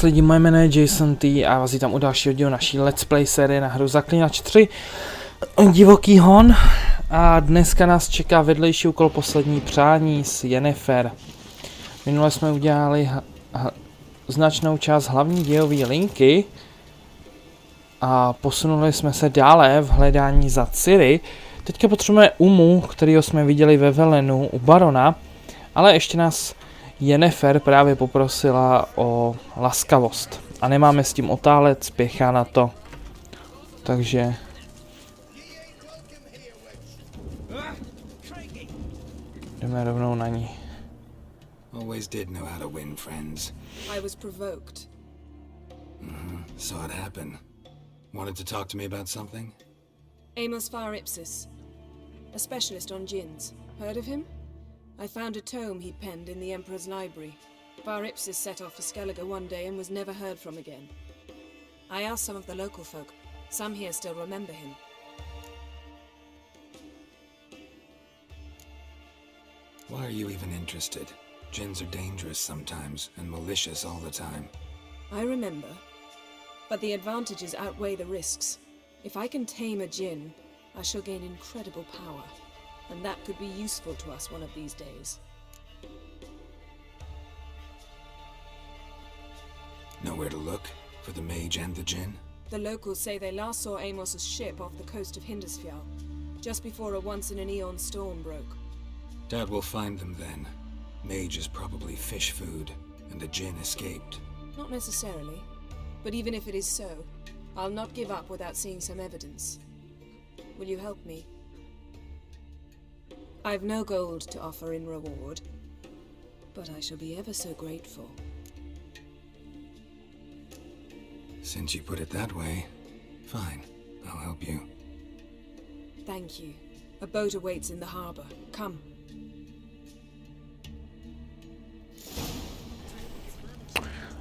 vás lidi, moje jméno je Jason T a vás vítám u dalšího dílu naší Let's Play série na hru Zaklínač 3 Divoký hon. A dneska nás čeká vedlejší úkol Poslední přání s Yennefer. Minule jsme udělali značnou část hlavní dějové linky a posunuli jsme se dále v hledání za Ciri. Teďka potřebujeme Umu, kterýho jsme viděli ve Velenu u barona, ale ještě nás Yennefer právě poprosila o laskavost a nemáme s tím otálet, spěchá na to, takže jdeme rovnou na ní. Always did know how to win friends. I was provoked. Saw it happen. Wanted to talk to me about something? Amos Far Ipsis, a specialist on djinns. Heard of him? I found a tome he'd penned in the Emperor's library. Far Ipsis set off to Skellige one day and was never heard from again. I asked some of the local folk. Some here still remember him. Why are you even interested? Djinns are dangerous sometimes, and malicious all the time. I remember. But the advantages outweigh the risks. If I can tame a djinn, I shall gain incredible power. And that could be useful to us one of these days. Nowhere to look for the mage and the djinn? The locals say they last saw Amos's ship off the coast of Hindisfjall, just before a once-in-an-eon storm broke. Dad will find them then. Mage is probably fish food, and the djinn escaped. Not necessarily. But even if it is so, I'll not give up without seeing some evidence. Will you help me? I've no gold to offer in reward, but I shall be ever so grateful. Since you put it that way, fine. I'll help you. Thank you. A boat awaits in the harbor. Come.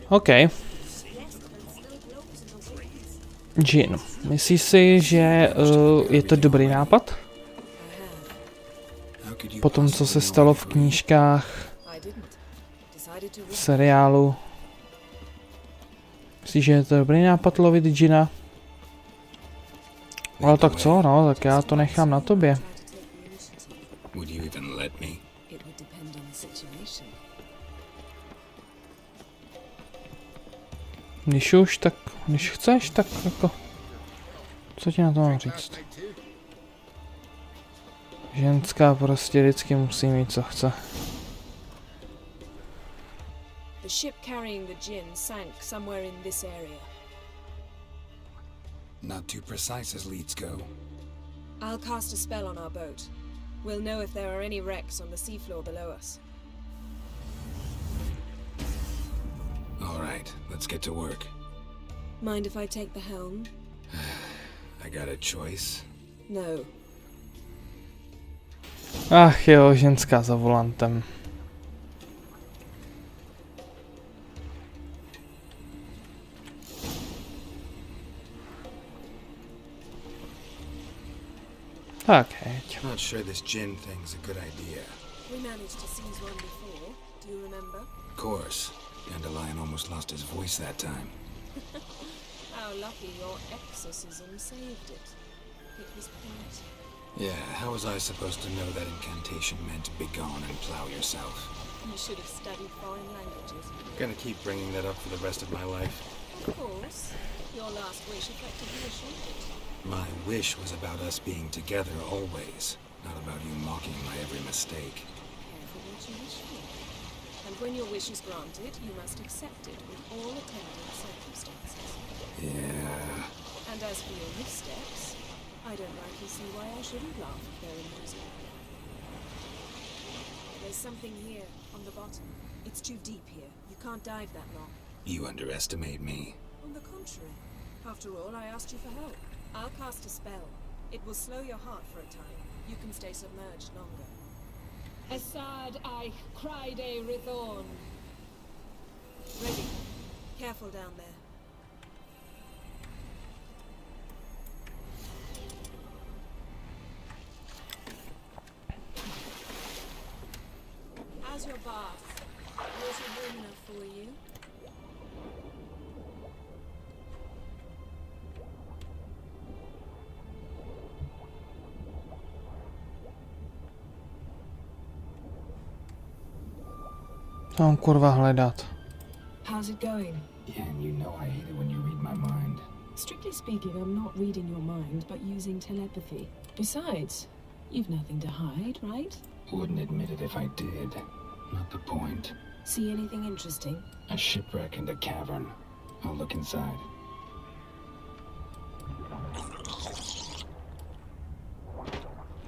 OK. Djinn. Myslíš si, že je to dobrý nápad? Po tom, co se stalo v knížkách, v seriálu. Myslíš, že je to dobrý nápad lovit džina? Ale tak co, no, tak já to nechám na tobě. Když už, tak, když chceš, tak jako, co ti na to mám říct? Ženská prostě vždycky musí mít, co chce. The ship carrying the djinn sank somewhere in this area. Not too precise as leads go. I'll cast a spell on our boat. We'll know if there are any wrecks on the seafloor below us. All right, let's get to work. Mind if I take the helm? I got a choice. No. Ach jo, ženská za volantem. Tak, jeď. Not sure this djinn thing's a good idea. We managed to seize one before. Do you remember? Of course. Dandelion almost lost his voice that time. How lucky your exorcism saved it. It was poetic. Yeah, how was I supposed to know that incantation meant begone and plow yourself? You should have studied foreign languages. Gonna keep bringing that up for the rest of my life. Of course. Your last wish effectively assured it. My wish was about us being together always, not about you mocking my every mistake. Careful what you wish for. And when your wish is granted, you must accept it with all attendant circumstances. Yeah. And as for your missteps, I don't rightly see why I shouldn't laugh if they're amusing. There's something here, on the bottom. It's too deep here. You can't dive that long. You underestimate me. On the contrary. After all, I asked you for help. I'll cast a spell. It will slow your heart for a time. You can stay submerged longer. Assad I cried a Rithorn. Ready. Careful down there. As your bath, water warm enough for you? Co mám kurva hledat? How's it going? Yeah, and you know I hate it when you read my mind. Strictly speaking, I'm not reading your mind, but using telepathy. Besides, you've nothing to hide, right? Wouldn't admit it if I did. Not the point. See anything interesting? A shipwreck and a cavern. I'll look inside.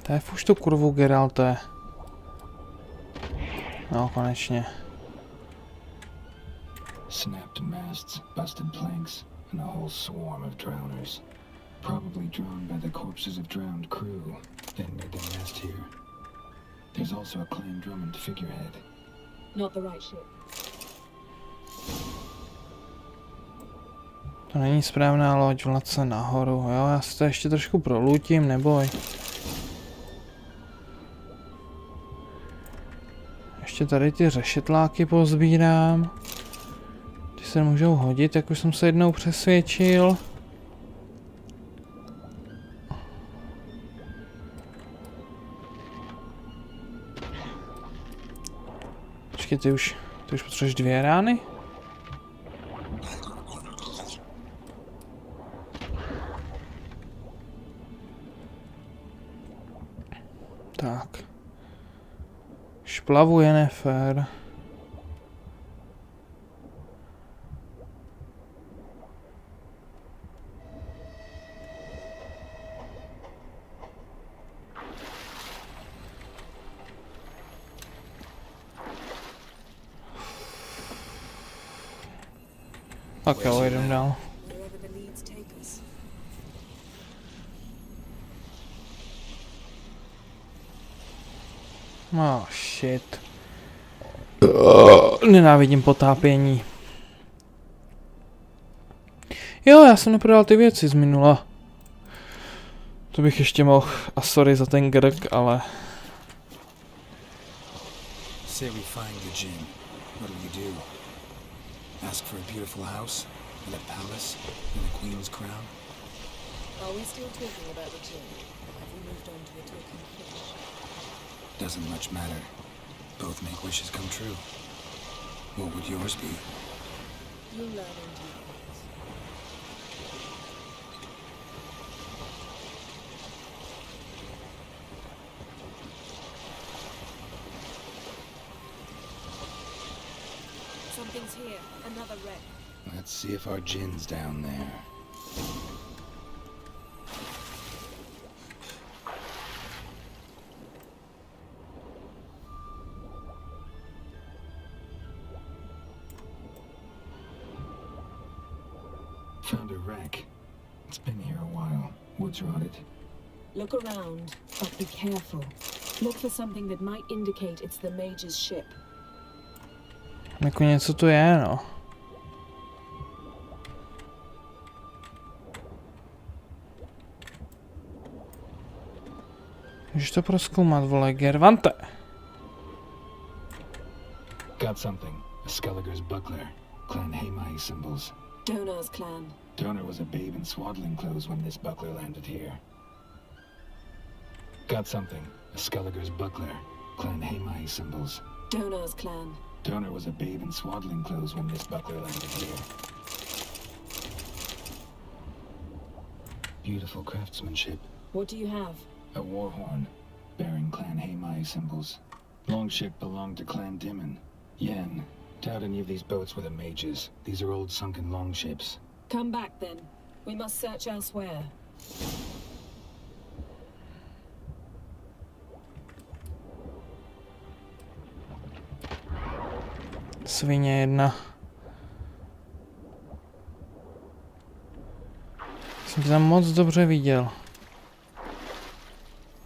To už tu kurvu, Geralte. No, konečně. Snapped masts, busted planks, and a whole swarm of drowners. Probably drawn by the corpses of drowned crew, then made their nest here. There's also a Clan Drummond figurehead. Not the right ship. To není správná loď, vlad se nahoru. Jo, já si to ještě trošku prolutím, neboj. Ještě tady ty řešetláky pozbírám. Ty se můžou hodit, jak už jsem se jednou přesvědčil. Počkej, ty už potřebuješ 2 rány? Tak. Šplavu je nefér. Tak jo, jdem dál. Wherever the leads take us. Oh shit. Nenávidím potápění. Jo, já jsem neprodal ty věci z minula. To bych ještě mohl. A sorry za ten grk, ale... Say we find the djinn. What do you do? Ask for a beautiful house, and a palace, and a queen's crown? Are we still talking about the djinn? Have we moved on to the talking fish? Doesn't much matter. Both make wishes come true. What would yours be? You'll learn in due course. Something's here. Another wreck. Let's see if our djinn's down there. Found a wreck. It's been here a while. Wood's rotted. Look around, but be careful. Look for something that might indicate it's the Mage's ship. Jako něco to je, no. Můžeš to prozkoumat, vole, Gervante. Got something. A Skelliger's buckler. Clan Haemai symbols. Donar's clan. Donor was a babe in swaddling clothes when this buckler landed here. Got something. A Skelliger's buckler. Clan Haemai symbols. Donar's clan. Donor was a babe in swaddling clothes when this buckler landed here. Beautiful craftsmanship. What do you have? A war horn, bearing Clan Haemai symbols. Longship belonged to Clan Dimon. Yen. Doubt any of these boats were the mages. These are old sunken longships. Come back then. We must search elsewhere. Svině jedna. Jsem tě tam moc dobře viděl.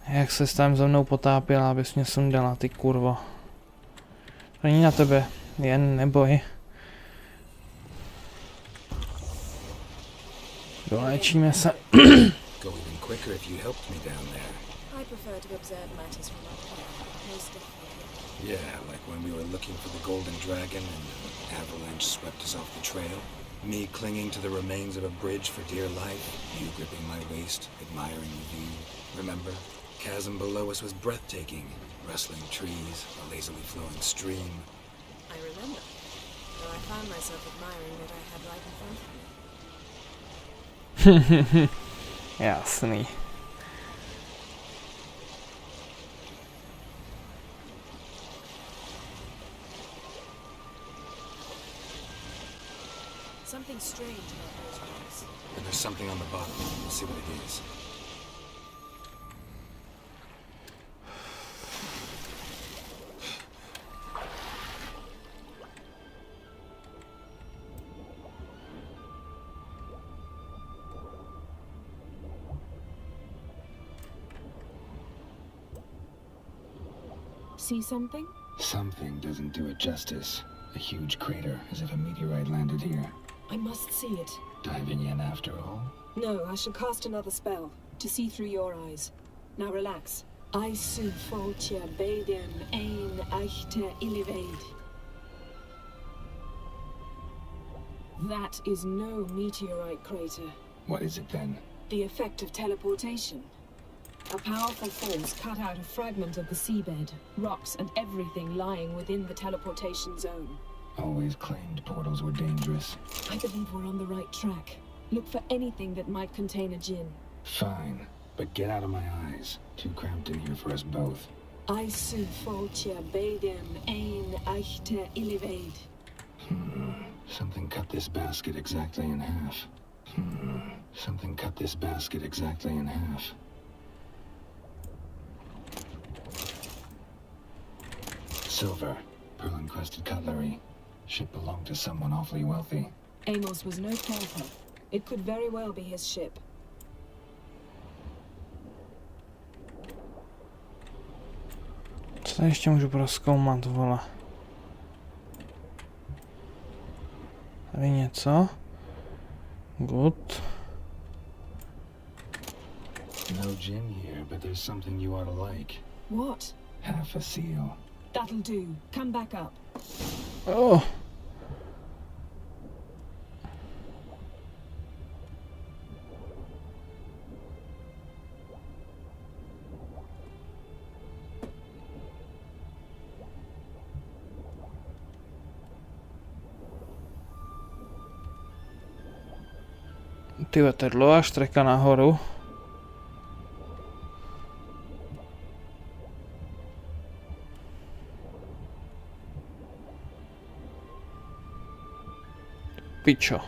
Jak se tam za mnou potápěla, abys mě sundala, ty kurvo. To není na tebe, jen neboj. Doléčíme se. Go even quicker if you helped me down there. I prefer to observe matters from up here. Most definitely. Yeah, like when we were looking for the golden dragon and an avalanche swept us off the trail. Me clinging to the remains of a bridge for dear life. You gripping my waist, admiring the view. Remember? Chasm below us was breathtaking. Rustling trees, a lazily flowing stream. I I remember, though I found myself admiring what I had right in front of me. Jasný. Something strange about those rocks. And there's something on the bottom. We'll see what it is. See something? Something doesn't do it justice. A huge crater, as if a meteorite landed here. I must see it. Diving in after all? No, I shall cast another spell, to see through your eyes. Now relax. I su foltja beidem ein eichte illiveid. That is no meteorite crater. What is it then? The effect of teleportation. A powerful force cut out a fragment of the seabed, rocks and everything lying within the teleportation zone. Always claimed portals were dangerous. I believe we're on the right track. Look for anything that might contain a djinn. Fine, but get out of my eyes. Too cramped in here for us both. I su foltja beidem ein eichte illiveid. Something cut this basket exactly in half. Something cut this basket exactly in half. Silver, pearl-encrusted cutlery. Ship belonged to someone awfully wealthy. Amos was no pauper. It could very well be his ship. Co ještě můžu prozkoumat, vole? Tady něco? Good. No gin here, but there's something you ought to like. What? Half a seal. That'll do. Come back up. Oh. Ty letadlo a štreka nahoru. Pičo.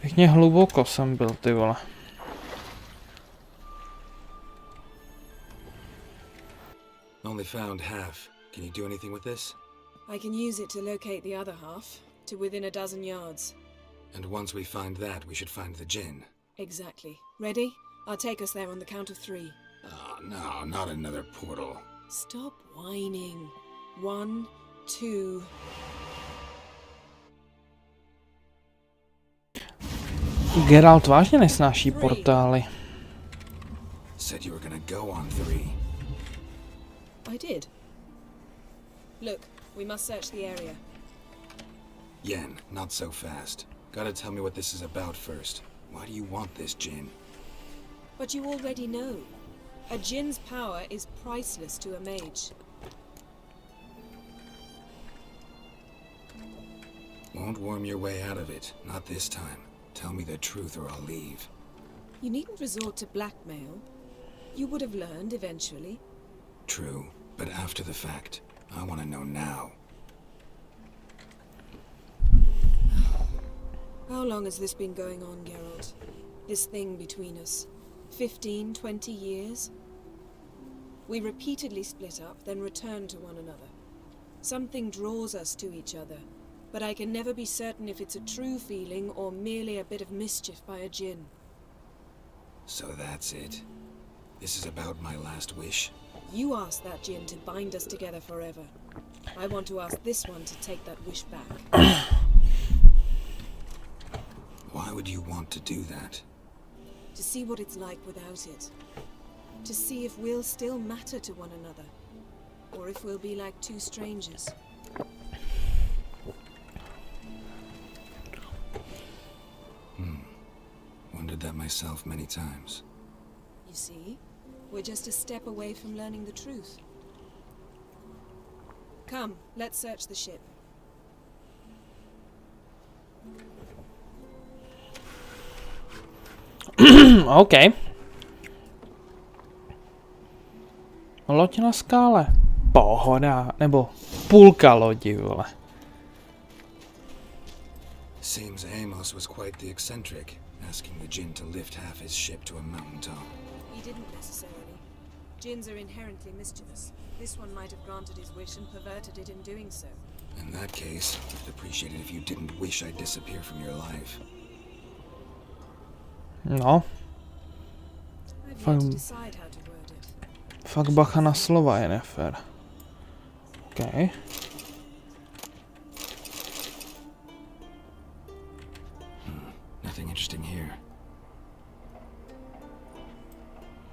Pěkně hluboko jsem byl, ty vole. Only found half. Can you do anything with this? I can use it to locate the other half, to within a dozen yards. And once we find that, we should find the gin. Exactly. Ready? I'll take us there on the count of 3. Oh, no, not another portal. Stop whining. 1, 2... Geralt vážně nesnáší portály. Said you were gonna go on 3. I did. Look, we must search the area. Yen, not so fast. Gotta tell me what this is about first. Why do you want this gin? But you already know. A djinn's power is priceless to a mage. Won't worm your way out of it. Not this time. Tell me the truth or I'll leave. You needn't resort to blackmail. You would have learned eventually. True, but after the fact. I want to know now. How long has this been going on, Geralt? This thing between us? 15, 20 years? We repeatedly split up, then returned to one another. Something draws us to each other, but I can never be certain if it's a true feeling or merely a bit of mischief by a djinn. So that's it. This is about my last wish. You asked that djinn to bind us together forever. I want to ask this one to take that wish back. Why would you want to do that? To see what it's like without it. To see if we'll still matter to one another. Or if we'll be like two strangers. Wondered that myself many times. You You see, we're just a step away from learning the truth. Come, let's search the ship. OK. Loď na skále. Pohoda. Nebo půlka lodi, vole. Seems Amos was quite the eccentric, asking the djinn to lift half his ship to a mountaintop. He didn't necessarily. Djinns are inherently mischievous. This one might have granted his wish and perverted it in doing so. In that case, I'd appreciate it if you didn't wish I'd disappear from your life. No. I've yet to decide how to word it. Fakt bacha na slova je nefér. OK. Nothing interesting here.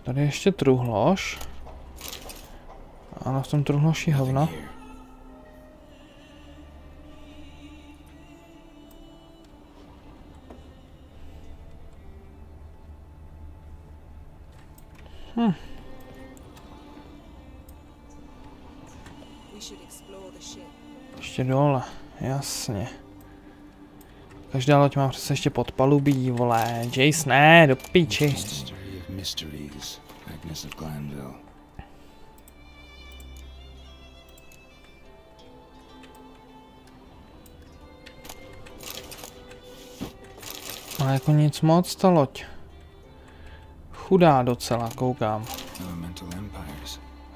Tady je ještě truhloš. Ano, v tom truhloši hovna. Ještě dole, jasně. Každá loď má přece ještě podpalubí, vole. Jace, ne, do piči. Ale jako nic moc ta loď. Chudá docela, koukám.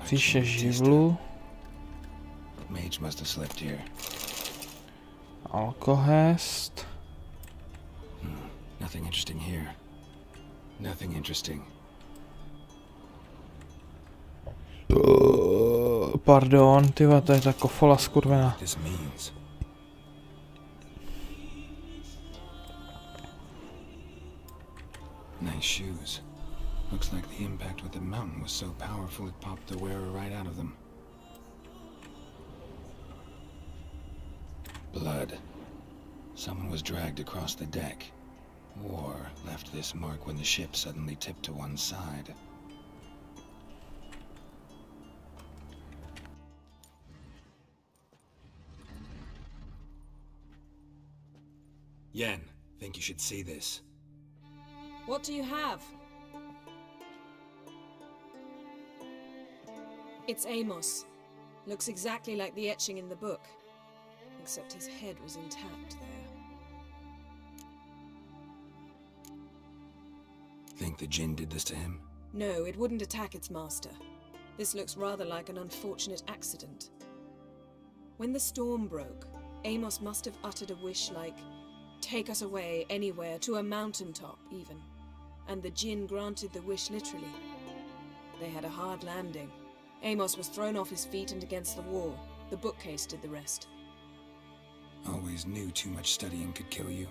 Příště živlu. Alkohest. Nothing interesting here. Nothing interesting. Pardon, tyva, to je ta kofola skurvená. Nice shoes. Looks like the impact with the mountain was so powerful it popped the wearer right out of them. Blood. Someone was dragged across the deck. War left this mark when the ship suddenly tipped to one side. Yen, think you should see this. What do you have? It's Amos. Looks exactly like the etching in the book. Except his head was intact there. Think the djinn did this to him? No, it wouldn't attack its master. This looks rather like an unfortunate accident. When the storm broke, Amos must have uttered a wish like, "Take us away, anywhere, to a mountaintop, even." And the djinn granted the wish literally. They had a hard landing. Amos was thrown off his feet and against the wall. The bookcase did the rest. Always knew too much studying could kill you.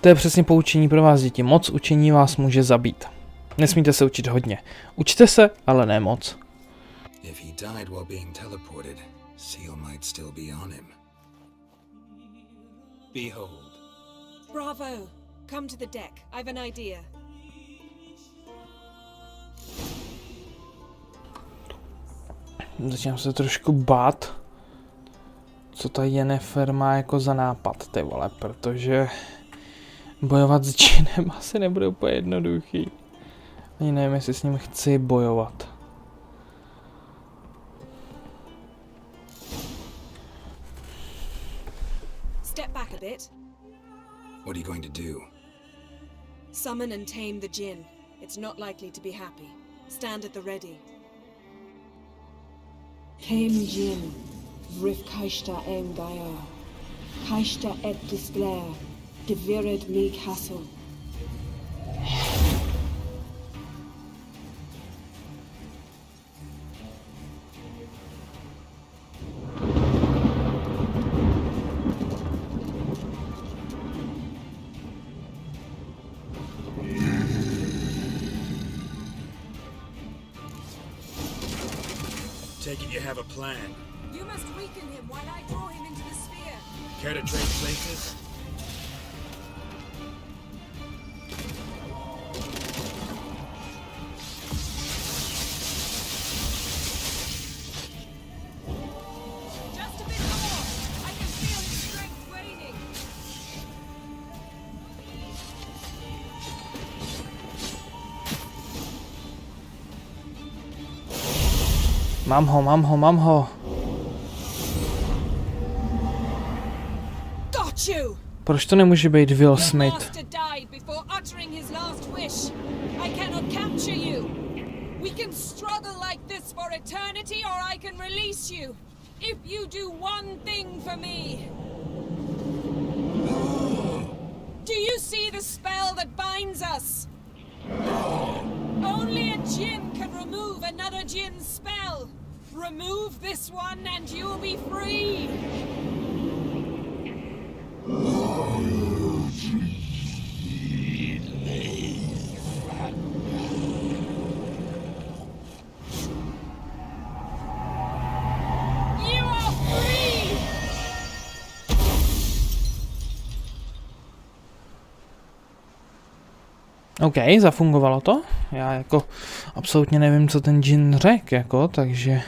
To je přesně poučení pro vás, děti. Moc učení vás může zabít. Nesmíte se učit hodně. Učte se, ale ne moc. If he died while being teleported, Seal might still be on him. Behold. Bravo! Come to the deck. I've an idea. Začínám se trošku bát, co ta Yennefer má jako za nápad, ty vole, protože bojovat s džinem asi nebude úplně jednoduchý. Ani nevím, jestli s ním chci bojovat. Step back a bit. What are you going to do? Summon and tame the djinn. It's not likely to be happy. Stand at the ready. Came Jin, Vrif Kaishta en Gaia, Kaishta et Disglair, Devired me castle. Take it you have a plan. You must weaken him while I draw him into the sphere. Care to trade places? Mám ho. Got you! Proč to nemůže být Will Your Smith? master died before uttering his last wish. I cannot capture you. We can struggle like this for eternity, or I can release you. If you do one thing for me. Do you see the spell that binds us? Only a djinn can remove another djinn's spell. Remove this one and you'll be free. You are free! OK, zafungovalo to. Já jako absolutně nevím, co ten džin řekl, jako, takže...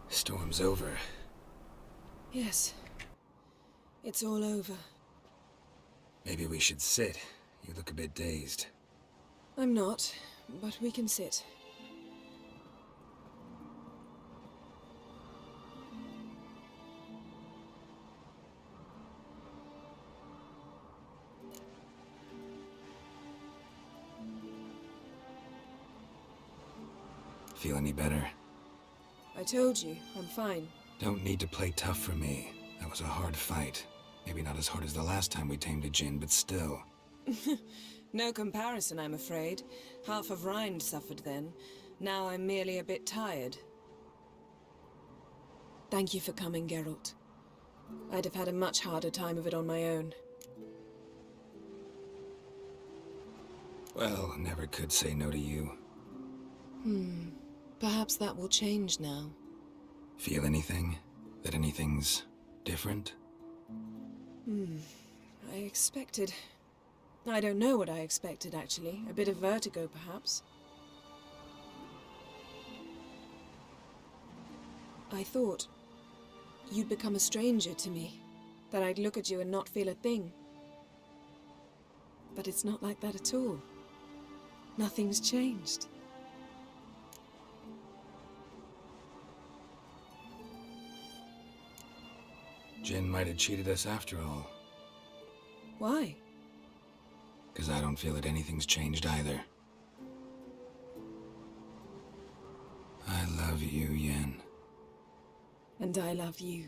Storm's over. Yes. It's all over. Maybe we should sit. You look a bit dazed. I'm not, but we can sit. Feel any better? I told you, I'm fine. Don't need to play tough for me. That was a hard fight. Maybe not as hard as the last time we tamed a djinn, but still. No comparison, I'm afraid. Half of Rind suffered then. Now I'm merely a bit tired. Thank you for coming, Geralt. I'd have had a much harder time of it on my own. Well, never could say no to you. Perhaps that will change now. Feel anything? That anything's different? I expected... I don't know what I expected, actually. A bit of vertigo, perhaps. I thought you'd become a stranger to me. That I'd look at you and not feel a thing. But it's not like that at all. Nothing's changed. Jinn might have cheated us after all. Why? Because I don't feel that anything's changed either. I love you, Yen. And I love you.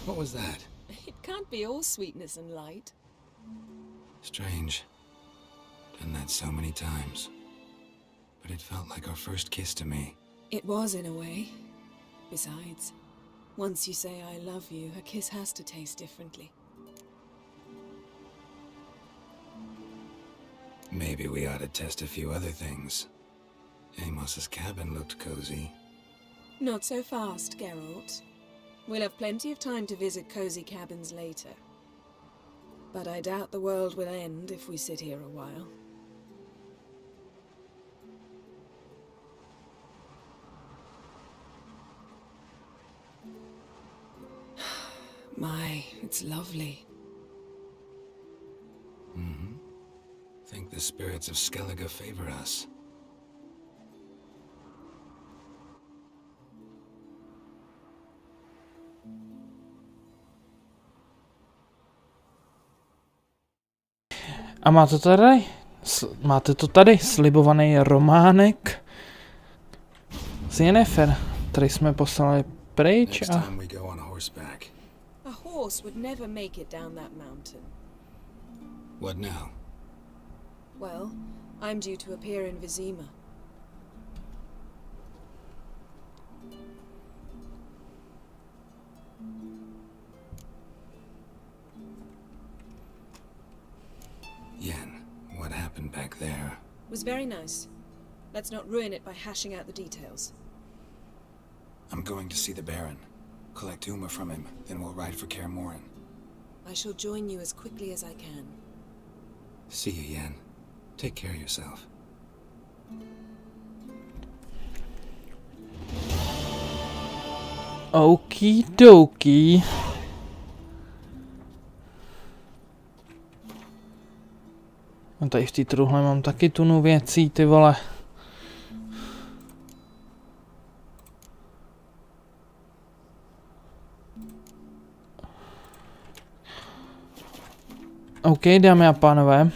What was that? It can't be all sweetness and light. Strange. Done that so many times. But it felt like our first kiss to me. It was, in a way. Besides, once you say I love you, a kiss has to taste differently. Maybe we ought to test a few other things. Amos's cabin looked cozy. Not so fast, Geralt. We'll have plenty of time to visit cozy cabins later. But I doubt the world will end if we sit here a while. My, it's lovely. Think the spirits of Skellige favor us. A máte to tady, slibovaný románek z Yennefer, který jsme poslali pryč Next a... time we go on horseback. A horse would never make it down that mountain. What now? Well, I'm due to appear in Vizima. Yen, what happened back there? Was very nice. Let's not ruin it by hashing out the details. I'm going to see the Baron. Collect Uma from him, then we'll ride for Kaer. I shall join you as quickly as I can. See you, Yen. Take care of yourself. Okidoki. No tady v té truhle mám taky tunu věcí, ty vole. OK, dámy a pánové.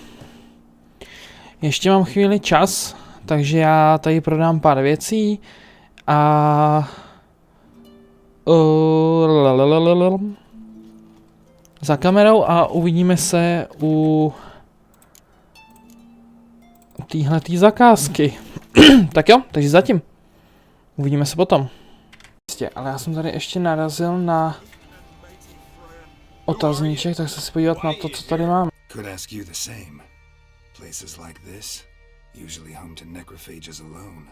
Ještě mám chvíli čas, takže já tady prodám pár věcí a... za kamerou a uvidíme se u téhletý zakázky. Tak jo, takže zatím. Uvidíme se potom. Ale já jsem tady ještě narazil na otazníček, tak se si podívat na to, co tady mám. Could ask you the same. Places like this, usually home to necrophages alone.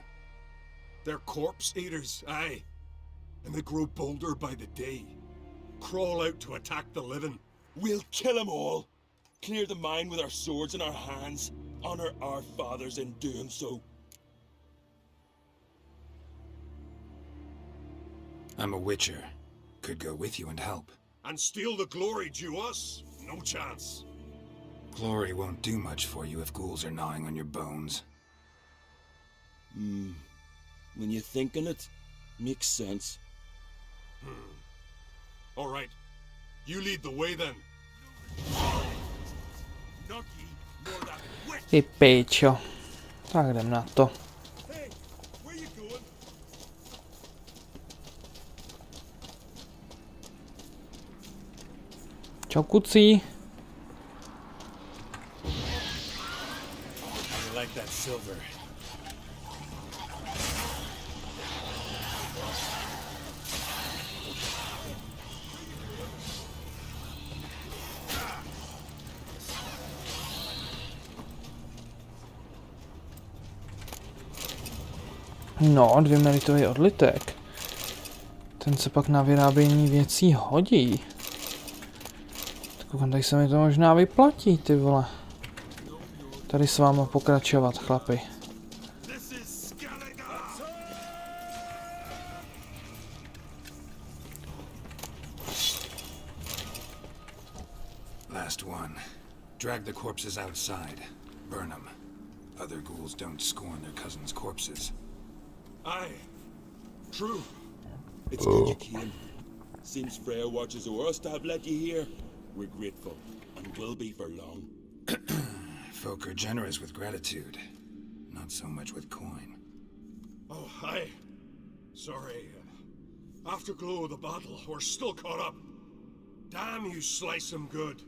They're corpse eaters, aye. And they grow bolder by the day. Crawl out to attack the living. We'll kill them all. Clear the mine with our swords in our hands. Honor our fathers in doing so. I'm a witcher. Could go with you and help. And steal the glory due us? No chance. Glory won't do much for you if ghouls are gnawing on your bones. When you think on it, makes sense. All right. You lead the way then. Nucky, more that witch. Ty pejčo. Tak jdem na to. Hey, where you going? Čau kucí. I like that silver. No, 2 meritový odlitek. Ten se pak na vyrábění věcí hodí. Tak koukám, tady se mi to možná vyplatí, ty vole. Tady s váma pokračovat, chlapi. Last one. Drag the corpses outside. Burn them. Other ghouls don't scorn their cousins' corpses. Aye. True. It's good you came. Seems Freya watches over us to have let you here. We're grateful, and will be for long. Folk are generous with gratitude. Not so much with coin. Oh, aye. Sorry. Afterglow of the battle, we're still caught up. Damn, you slice them good.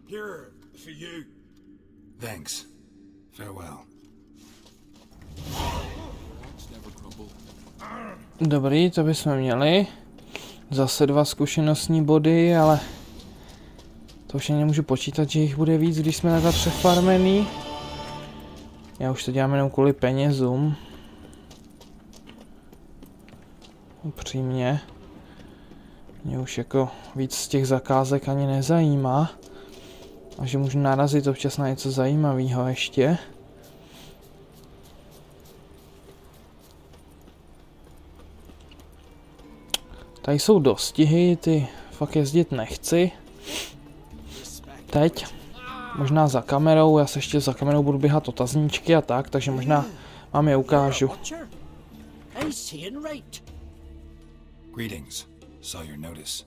Here, for you. Thanks. Farewell. Dobrý, to bychom měli. Zase 2 zkušenostní body, ale to už ani nemůžu počítat, že jich bude víc, když jsme takhle přefarmený. Já už to dělám jenom kvůli penězům. Upřímně. Mě už jako víc z těch zakázek ani nezajímá. A že můžu narazit občas na něco zajímavého ještě. Tady jsou dostihy, ty fakt jezdit nechci. Teď. Možná za kamerou, já se ještě za kamerou budu běhat otazníčky a tak, takže možná vám je ukážu. Greetings. Saw your notice.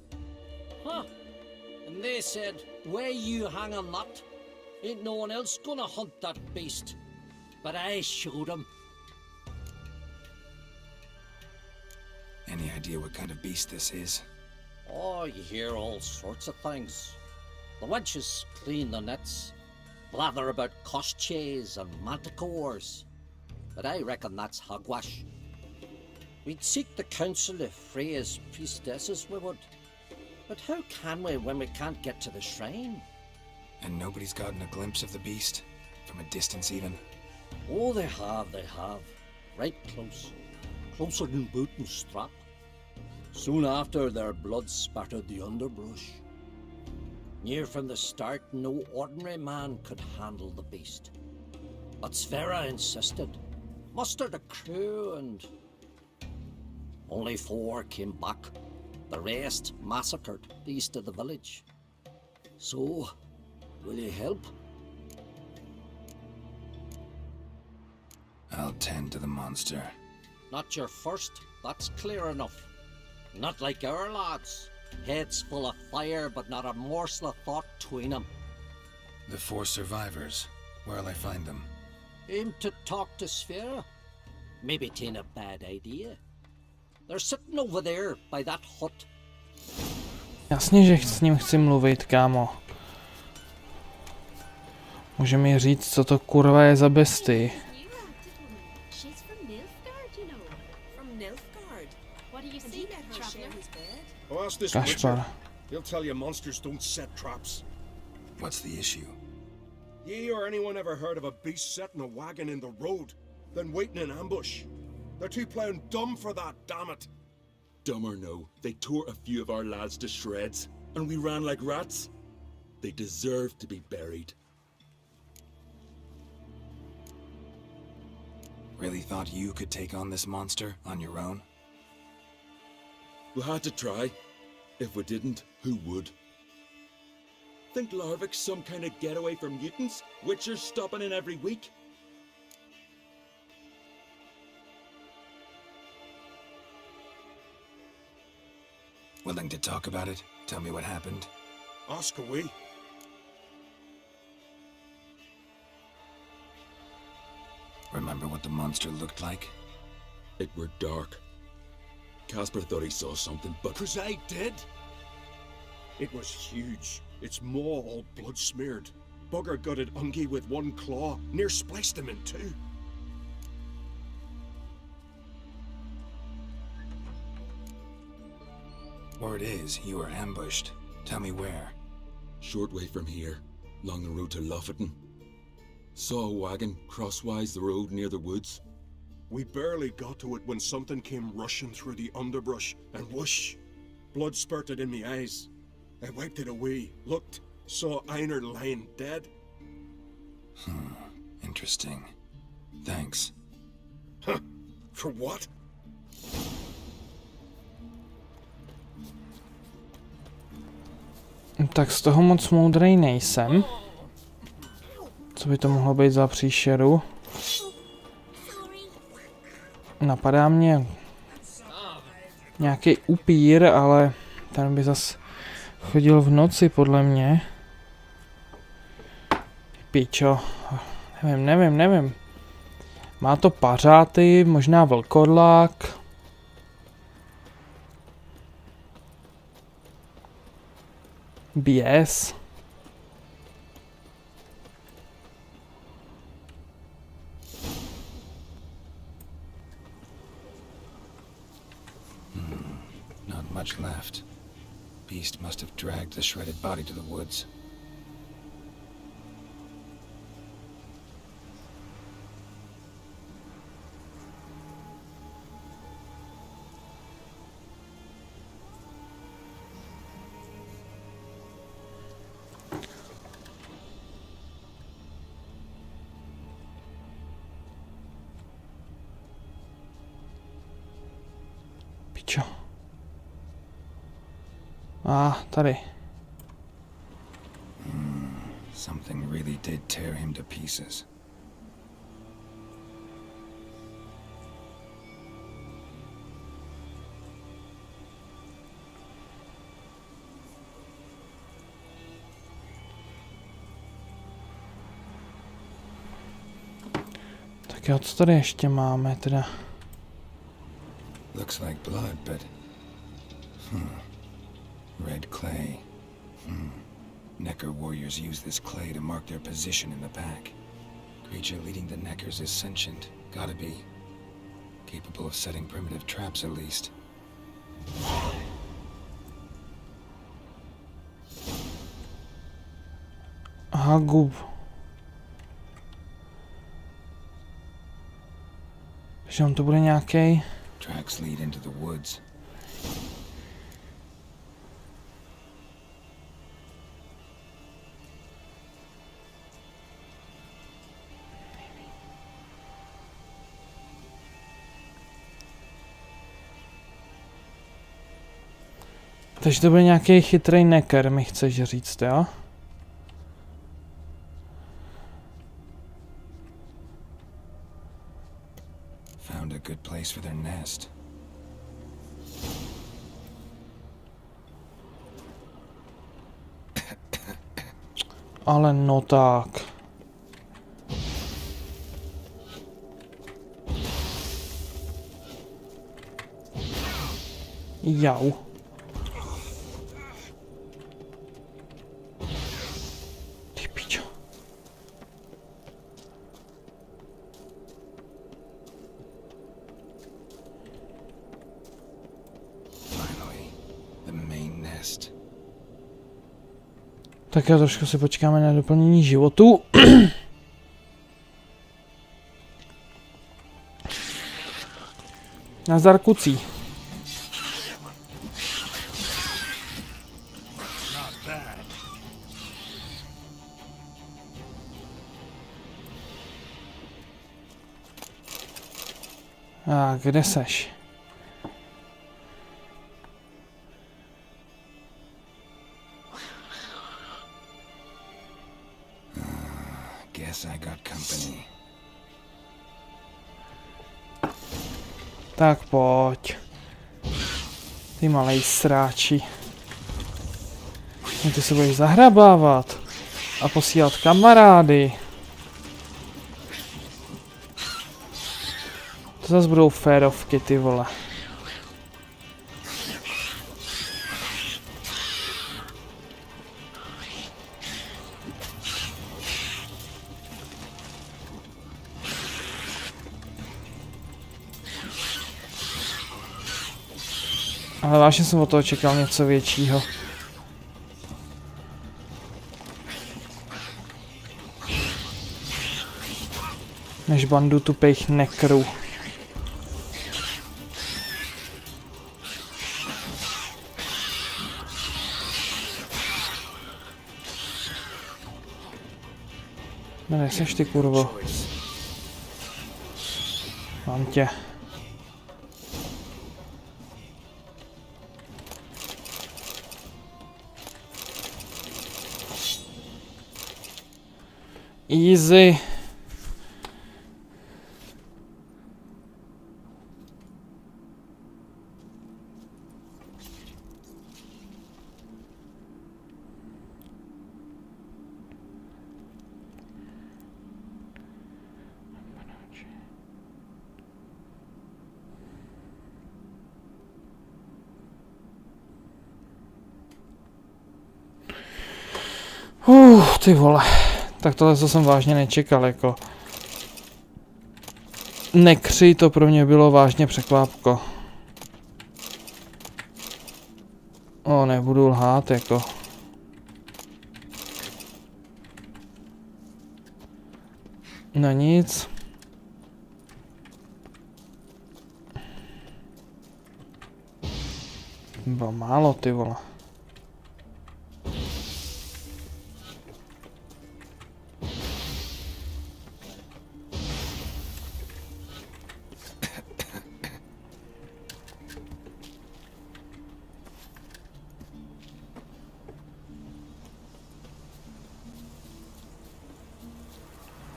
Huh. And they said, where you hang a nut, ain't no one else gonna hunt that beast. But I showed 'em. Any idea what kind of beast this is? Oh, you hear all sorts of things. The wenches clean the nets, blather about koshches and manticores. But I reckon that's hogwash. We'd seek the counsel of Freya's priestesses, we would. But how can we when we can't get to the shrine? And nobody's gotten a glimpse of the beast? From a distance even? Oh, they have. Right close. Closer than boot and strap. Soon after, their blood spattered the underbrush. Near from the start, no ordinary man could handle the beast. But Sverra insisted. mustered a crew and only 4 came back. The rest massacred east of the village. So, will you help? I'll tend to the monster. Not your first, that's clear enough. Not like our lads. Heads full of fire, but not a morsel of thought between them. The 4 survivors. Where'll I find them? Aim to talk to Sphere? Maybe 'tain't a bad idea. They're sitting over there by that hut. Jasně, že s ním chci mluvit, kámo. Může mi říct, co to kurva je za bestii. She's from Nilfgaard, you know. From Nilfgaard. What do you And see, he let her share traveler? his bed. Oh, ask this Kašpar. Witcher. He'll tell you monsters don't set traps. What's the issue? Ye or anyone ever heard of a beast setting a wagon in the road, then waiting in ambush? They're too plowing dumb for that, damn it. Dumb or no, they tore a few of our lads to shreds, and we ran like rats. They deserve to be buried. Really thought you could take on this monster on your own? We had to try. If we didn't, who would? Think Larvik's some kind of getaway for mutants? Witchers stopping in every week? Willing to talk about it? Tell me what happened? Ask away. Remember what the monster looked like? It were dark. Casper thought he saw something, but 'cause I did. It was huge. Its maw all blood smeared. Bugger gutted Ungi with 1 claw, near spliced him in 2. Word is, you were ambushed. Tell me where. Short way from here, along the road to Lofferton. Saw a wagon crosswise the road near the woods. We barely got to it when something came rushing through the underbrush, and whoosh! Blood spurted in me eyes. I wiped it away, looked, saw Einar lying dead. Interesting. Thanks. Huh? For what? Tak z toho moc moudrej nejsem. Co by to mohlo být za příšeru? Napadá mě nějaký upír, ale ten by zas chodil v noci, podle mě. Pičo. Nevím. Má to pařáty, možná vlkodlák. Běs. Not much left. Beast must have dragged the shredded body to the woods. Pičo. Tady. Something really did tear him to pieces. Tak jo, co tady ještě máme teda? Looks like blood, but... Red clay. Necker warriors use this clay to mark their position in the pack. Creature leading the Neckers is sentient. Gotta be. Capable of setting primitive traps, at least. Aha, gub. Takže on to bude nějaký. Tracks lead into the woods. Takže to byl nějaký chytrý necker, mi chceš říct, jo? Found a good place for their nest. Ale no tak. Jau. Ty pičo. Finally, the main nest. Tak já trošku si počkáme na doplnění životu. Nazdar kucí. A kde seš? Guess I got company. Tak pojď. Ty malej sráči. No ty se budeš zahrabávat. A posílat kamarády. To zase budou férovky, ty vole. Ale vážně jsem od toho čekal něco většího. Než bandu tupých nekrů. Kde seš ty, kurvo? Mám tě. Easy. Ty vole. Tak tohle to jsem vážně nečekal, jako. Nekři, to pro mě bylo vážně překvápko. O, nebudu lhát, jako. No nic. Bylo málo, ty vole.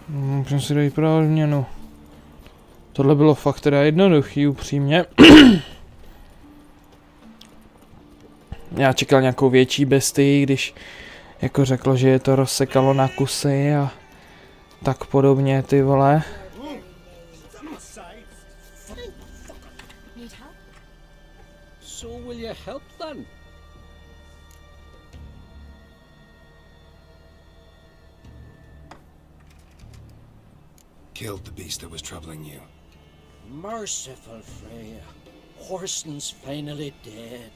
Můžeme si dojít pro odměnu. Tohle bylo fakt teda jednoduchý, upřímně. Já čekal nějakou větší bestii, když jako řeklo, že je to rozsekalo na kusy a tak podobně, ty vole. Need help? So will you help then? Killed the beast that was troubling you. Merciful Freya. Horson's finally dead.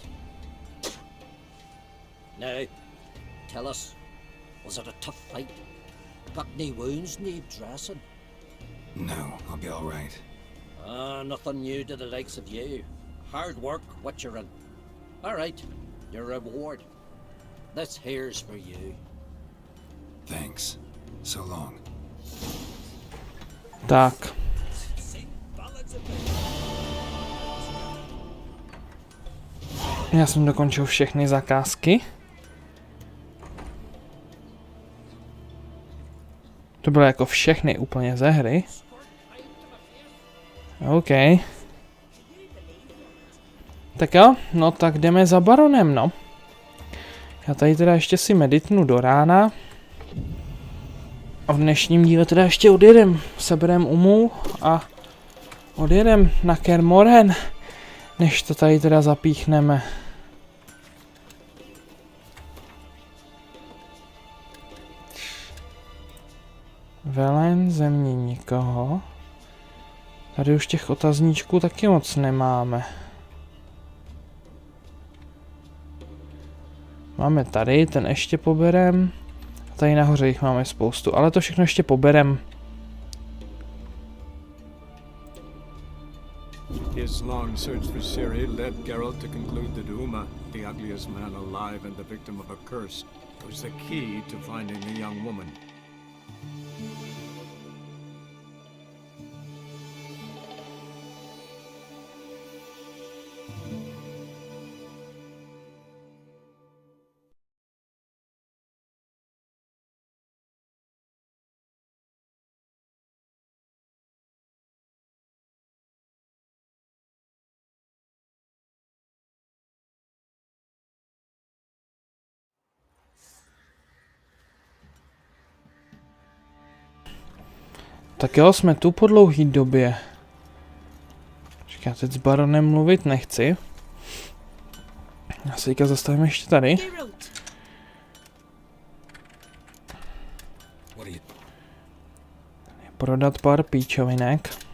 Now, tell us, was it a tough fight? Got any wounds need dressing? No, I'll be all right. Nothing new to the likes of you. Hard work, what you're in. All right, your reward. This here's for you. Thanks. So long. Tak. Já jsem dokončil všechny zakázky. To bylo jako všechny úplně ze hry. OK. Tak jo, no tak jdeme za baronem, no. Já tady teda ještě si meditnu do rána. A v dnešním díle teda ještě odjedem. Seberem umů a odjedem na Kaer Morhen. Než to tady teda zapíchneme. Velen, země nikoho. Tady už těch otazníčků taky moc nemáme. Máme tady, ten ještě poberem. A tady nahoře jich máme spoustu, ale to všechno ještě poberem. His long search for Ciri led Geralt to conclude that Uma, the ugliest man alive and the victim of a curse, was the key to finding the young woman. Tak jo, jsme tu po dlouhý době. Počkej, já teď s baronem mluvit nechci. Já se teďka zastavím ještě tady. Prodat pár píčovinek.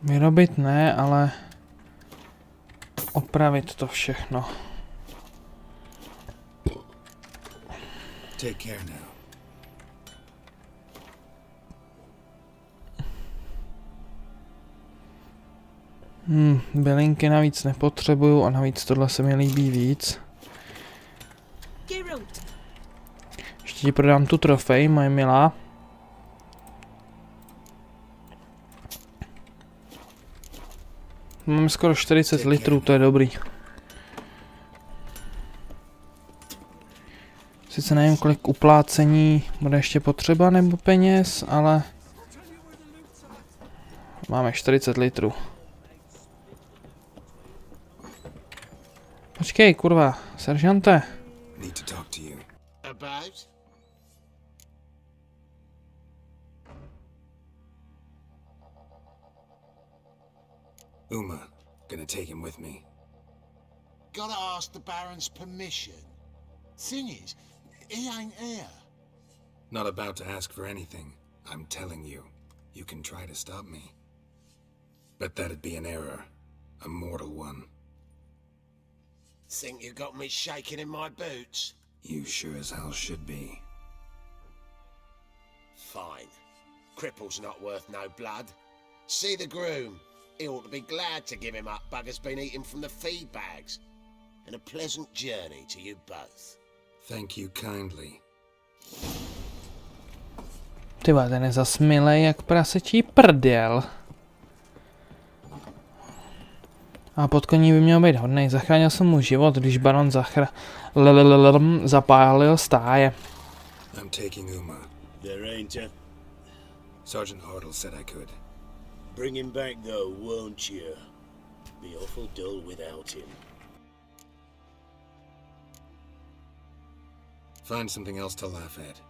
Vyrobit ne, ale opravit to všechno. Take care now. Bylinky navíc nepotřebuju a navíc tohle se mi líbí víc. Ještě ti prodám tu trofej, moje milá. Máme skoro 40 litrů, to je dobrý. Sice nevím, kolik uplácení bude ještě potřeba nebo peněz, ale máme 40 litrů. Počkej, kurva, seržante. Need to talk to you. About? Uma, gonna take him with me. Gotta ask the Baron's permission. Thing is, he ain't here. Not about to ask for anything. I'm telling you. You can try to stop me. But that'd be an error. A mortal one. Think you got me shaking in my boots? You sure as hell should be. Fine. Cripple's not worth no blood. See the groom. He ought to be glad to give him up. Bugger's been eating from the feed bags. And a pleasant journey to you both. Thank you kindly. Ty vole, ten je zasmilej jak prasečí prdel. A pod koní by měl být hodnej. Zachránil jsem mu život, když baron zapálil stáje. I'm taking Uma. There ain't a... Sergeant Hartle said I could. Bring him back though, won't you? Be awful dull without him. Find something else to laugh at.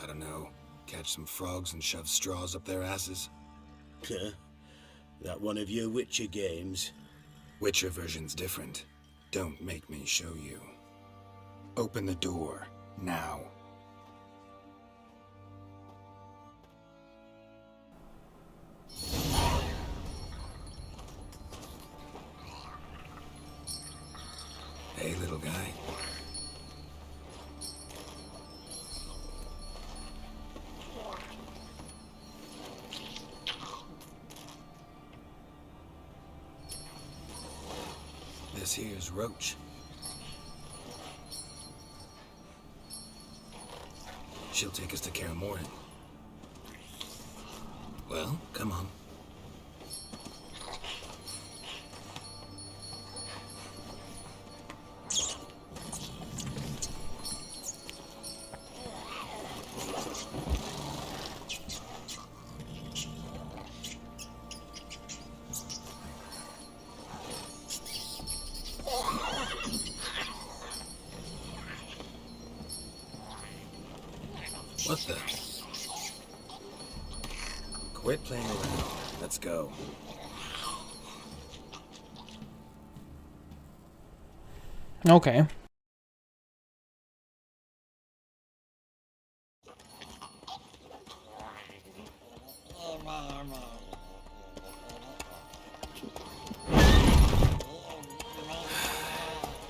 I don't know. Catch some frogs and shove straws up their asses. Huh? That one of your Witcher games? Witcher version's different. Don't make me show you. Open the door, now. little guy. This here's Roach. She'll take us to Kaer Morhen. Well, come on. What the? Quit playing around. Let's go. OK.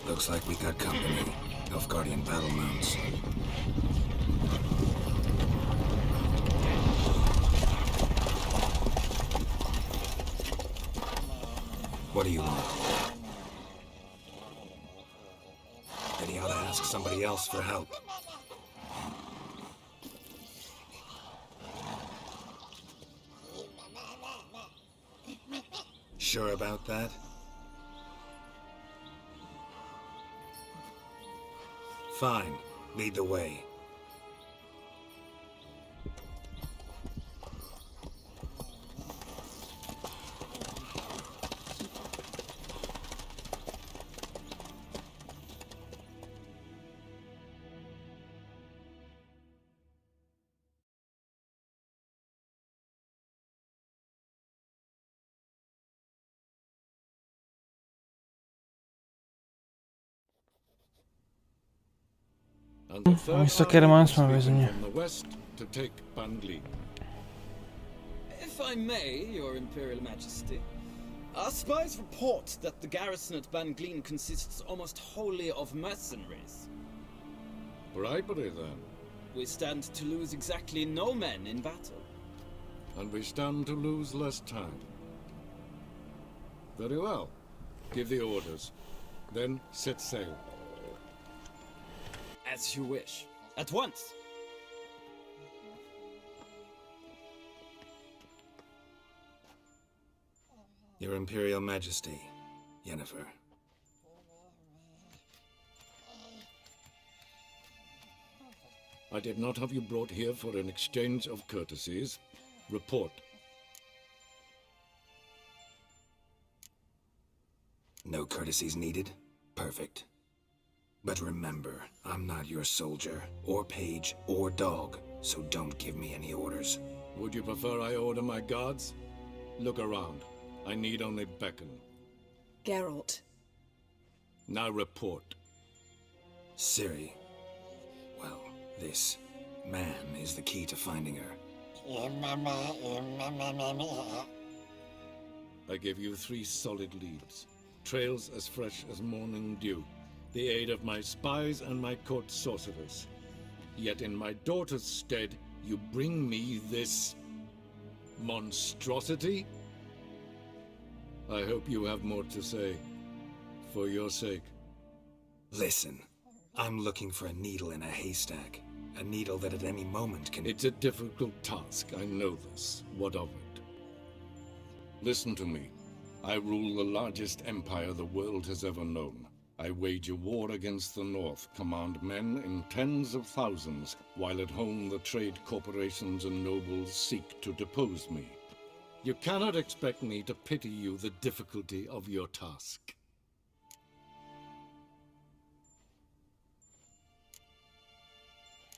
Looks like we got company. Nilfgaardian battle mounts. What do you want? Then he ought to ask somebody else for help. Sure about that? Fine. Lead the way. And the third Místo army Kerman was jsme ve leaving země. from the west to take Bangli. If I may, Your Imperial Majesty, our spies report that the garrison at Bangleen consists almost wholly of mercenaries. Bribery, then. We stand to lose exactly no men in battle. And we stand to lose less time. Very well. Give the orders. Then set sail. As you wish. At once! Your Imperial Majesty, Yennefer. I did not have you brought here for an exchange of courtesies. Report. No courtesies needed? Perfect. But remember, I'm not your soldier, or page, or dog, so don't give me any orders. Would you prefer I order my guards? Look around. I need only beckon. Geralt. Now report. Ciri. Well, this man is the key to finding her. I give you 3 solid leads. Trails as fresh as morning dew. The aid of my spies and my court sorcerers. Yet in my daughter's stead, you bring me this monstrosity? I hope you have more to say. For your sake. Listen, I'm looking for a needle in a haystack. A needle that at any moment can... It's a difficult task, I know this. What of it? Listen to me. I rule the largest empire the world has ever known. I wage a war against the North, command men in tens of thousands, while at home the trade corporations and nobles seek to depose me. You cannot expect me to pity you the difficulty of your task.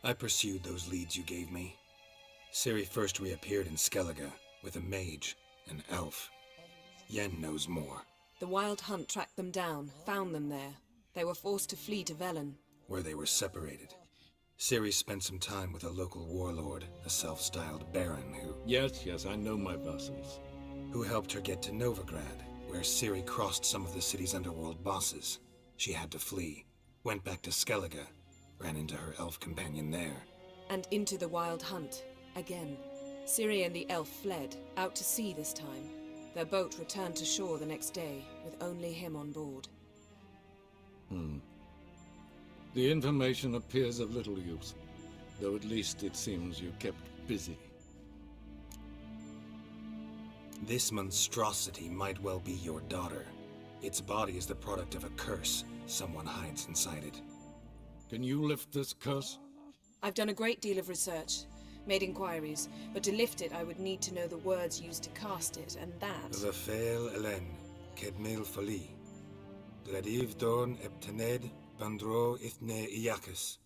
I pursued those leads you gave me. Ciri first reappeared in Skellige with a mage, an elf. Yen knows more. The Wild Hunt tracked them down, found them there. They were forced to flee to Velen. Where they were separated. Ciri spent some time with a local warlord, a self-styled baron who... Yes, I know my vassals. Who helped her get to Novigrad, where Ciri crossed some of the city's underworld bosses. She had to flee. Went back to Skellige. Ran into her elf companion there. And into the wild hunt, again. Ciri and the elf fled, out to sea this time. Their boat returned to shore the next day, with only him on board. The information appears of little use, though at least it seems you kept busy. This monstrosity might well be your daughter. Its body is the product of a curse. Someone hides inside it. Can you lift this curse? I've done a great deal of research, made inquiries, but to lift it I would need to know the words used to cast it, and that... The Fail Elen, Kedmil Fali. Gladiv Dorn Eptened, Bandro Ithne Iakis.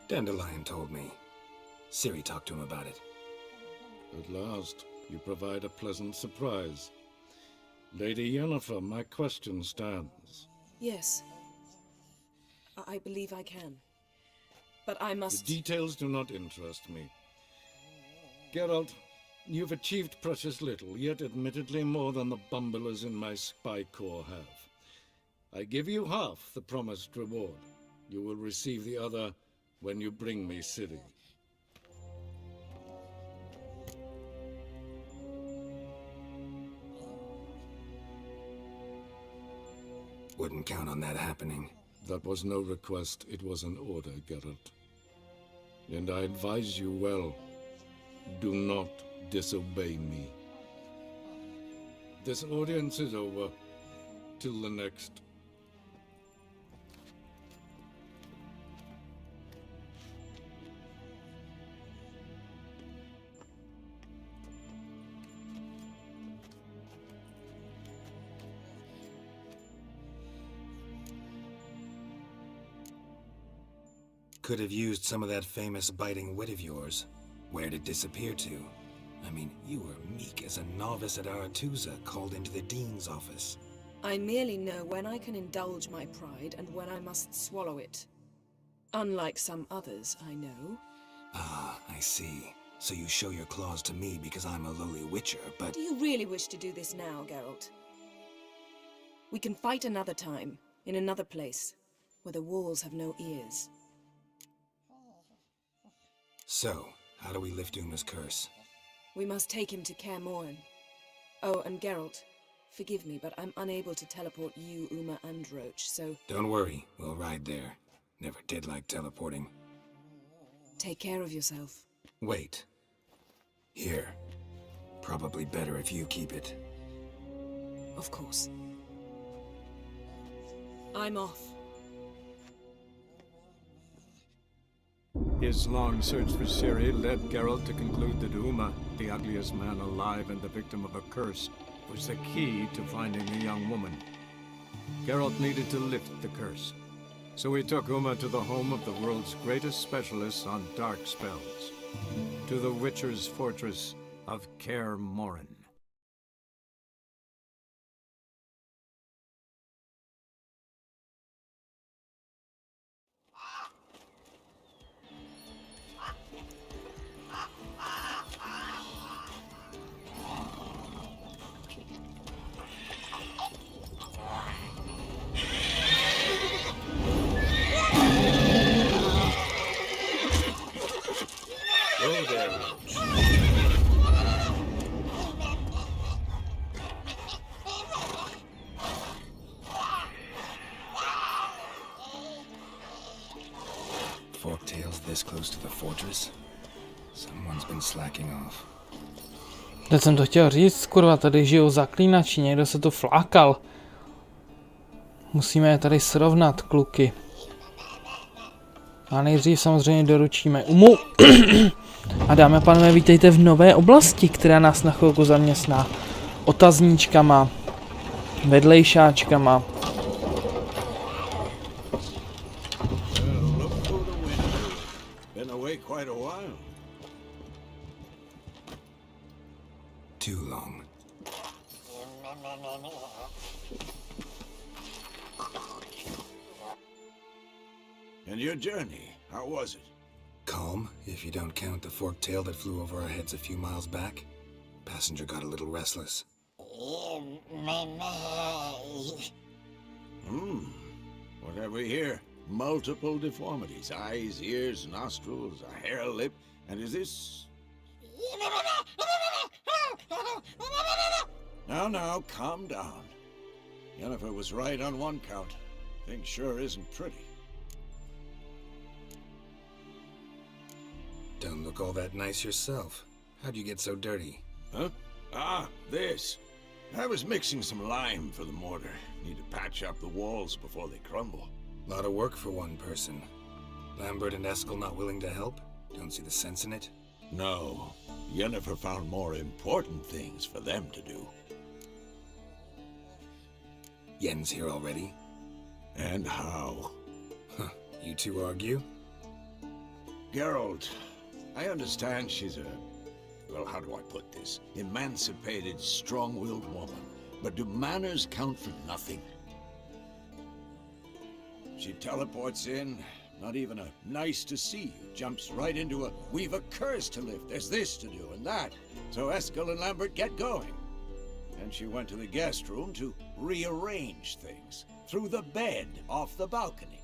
Dandelion told me. Ciri talked to him about it. At last, you provide a pleasant surprise. Lady Yennefer, my question stands. Yes. I believe I can. But I must... The details do not interest me. Geralt, you've achieved precious little, yet admittedly more than the bumblers in my spy corps have. I give you half the promised reward. You will receive the other when you bring me Ciri. Wouldn't count on that happening. That was no request, it was an order, Geralt. And I advise you well, do not disobey me. This audience is over. Till the next. Could have used some of that famous biting wit of yours. Where'd it disappear to? I mean, you were meek as a novice at Aretusa, called into the Dean's office. I merely know when I can indulge my pride and when I must swallow it. Unlike some others, I know. Ah, I see. So you show your claws to me because I'm a lowly witcher, but... Do you really wish to do this now, Geralt? We can fight another time, in another place, where the walls have no ears. So, how do we lift Uma's curse? We must take him to Kaer Morhen. Oh, and Geralt, forgive me, but I'm unable to teleport you, Uma, and Roach, so... Don't worry, we'll ride there. Never did like teleporting. Take care of yourself. Wait. Here. Probably better if you keep it. Of course. I'm off. His long search for Ciri led Geralt to conclude that Uma, the ugliest man alive and the victim of a curse, was the key to finding the young woman. Geralt needed to lift the curse, so he took Uma to the home of the world's greatest specialists on dark spells, to the Witcher's fortress of Kaer Morhen. Forktails this close to the fortress? Someone's been slacking off. Teď jsem to chtěl říct, kurva, tady žijou zaklínači, někdo se tu flákal. Musíme je tady srovnat, kluky. A nejdřív samozřejmě doručíme Umu. A dámy a pánové, vítejte v nové oblasti, která nás na chvilku zaměstná otazníčkama, vedlejšáčkama. Quite a while. Too long. And your journey, how was it? Calm, if you don't count the forktail that flew over our heads a few miles back. Passenger got a little restless. What have we here? Multiple deformities. Eyes, ears, nostrils, a hair lip. And is this... Now, calm down. Yennefer was right on one count. Thing sure isn't pretty. Don't look all that nice yourself. How'd you get so dirty? Huh? Ah, this. I was mixing some lime for the mortar. Need to patch up the walls before they crumble. Lot of work for one person. Lambert and Eskel not willing to help? Don't see the sense in it? No. Yennefer found more important things for them to do. Yen's here already? And how? Huh. You two argue? Geralt, I understand she's a... well, how do I put this? Emancipated, strong-willed woman. But do manners count for nothing? She teleports in, not even a nice to see you, jumps right into a we've a curse to lift, there's this to do and that. So Eskel and Lambert get going. And she went to the guest room to rearrange things. Through the bed, off the balcony.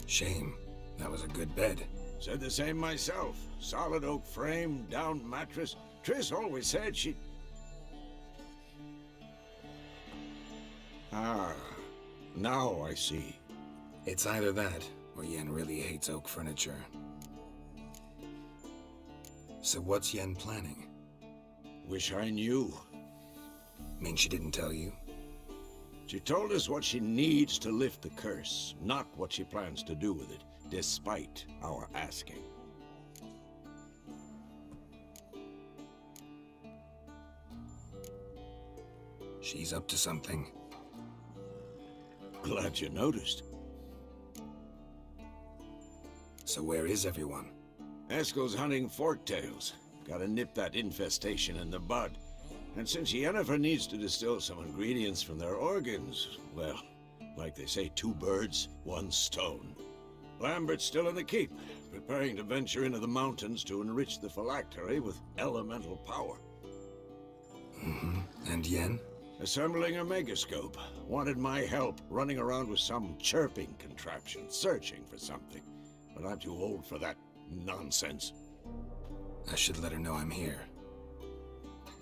Shame. That was a good bed. Said the same myself. Solid oak frame, down mattress. Triss always said she... Ah, now I see. It's either that, or Yen really hates oak furniture. So what's Yen planning? Wish I knew. Mean she didn't tell you? She told us what she needs to lift the curse, not what she plans to do with it, despite our asking. She's up to something. Glad you noticed. So where is everyone? Eskel's hunting forktails. Gotta nip that infestation in the bud. And since Yennefer needs to distill some ingredients from their organs, well, like they say, 2 birds, 1 stone. Lambert's still in the keep, preparing to venture into the mountains to enrich the phylactery with elemental power. And Yen? Assembling a megascope. Wanted my help, running around with some chirping contraption, searching for something. But I'm too old for that nonsense. I should let her know I'm here.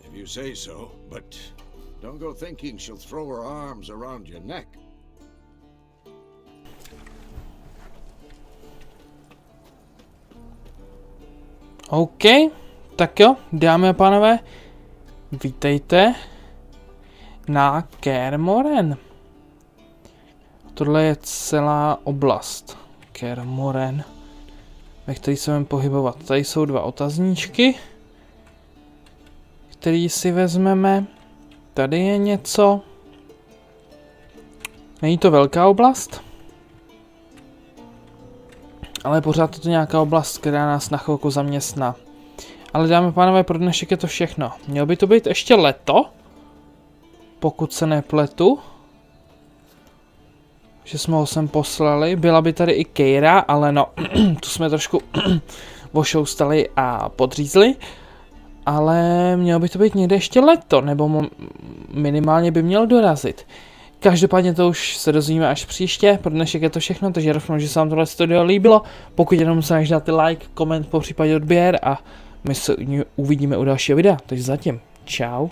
If you say so, but don't go thinking she'll throw her arms around your neck. OK, tak jo, dámy a pánové, vítejte na Kaer Morhen. Tohle je celá oblast Kaer Morhen, ve které se budeme pohybovat. Tady jsou 2 otazníčky, který si vezmeme. Tady je něco. Není to velká oblast, ale pořád je to nějaká oblast, která nás na chvilku zaměstná. Ale dámy a pánové, pro dnešek je to všechno. Mělo by to být ještě leto, pokud se nepletu. Že jsme ho sem poslali. Byla by tady i Kaera, ale no, tu jsme trošku ošoustali a podřízli. Ale mělo by to být někde ještě leto, nebo minimálně by měl dorazit. Každopádně to už se dozvíme až příště, pro dnešek je to všechno, takže doufám, že se vám tohle video líbilo. Pokud jenom se dáte like, koment, popřípadě odběr a my se uvidíme u dalšího videa. Takže zatím, čau.